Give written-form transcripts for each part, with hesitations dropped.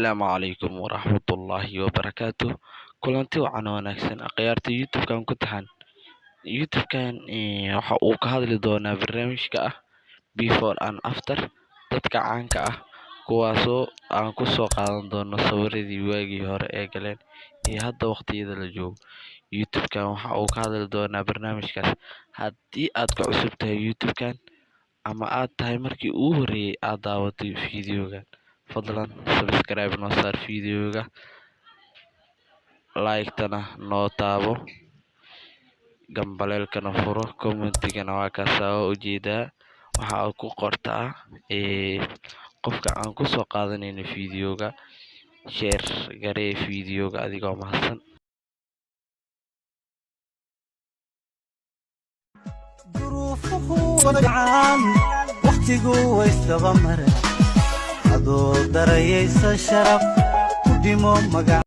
السلام عليكم ورحمة الله وبركاته. كلنتي وعنا ونكسن أقيارتي يوتيوب كان كنتحن يوتيوب كان waxa uu ka hadli doonaa barnaamijka ah before and after dadka caanka ah kuwaasoo aan ku soo qaadan doono sawiradii waagii hore ee galeen iyo hadda waqtiyada la joogo. youtube kan waxa uu ka hadli doonaa barnaamijkaas. haddii aad ku cusub tahay youtube kan ama aad tahay markii ugu horreeyay aad daawatay fiidiyogan, fadlan subscribe noo saar fiidiyoga, like-tana noo taabo, gambaleelkana furo, commentigana waa kaasaa ujeedaa waxa aad ku qortaa qofka aan ku soo qaadanayno fiidiyoga, share garee fiidiyoga adigoo mahadsan. duruufuhu wadacaan waqtigu waysdaba mara adoo darayaysa sharaf ku dhimo magac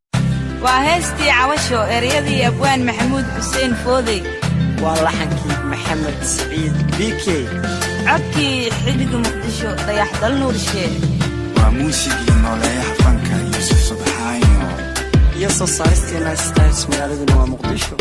waa heestii cawasho ereyadii abwaan maxamuud xuseen foodey waa laxankii maxamed saciid bike codkii xiddiga muqdisho dayax dal nuurshe waa muusigii nooleeyaha fanka iyo subxaayo iyo soo saaristeena styles magaaladuna waa muqdisho.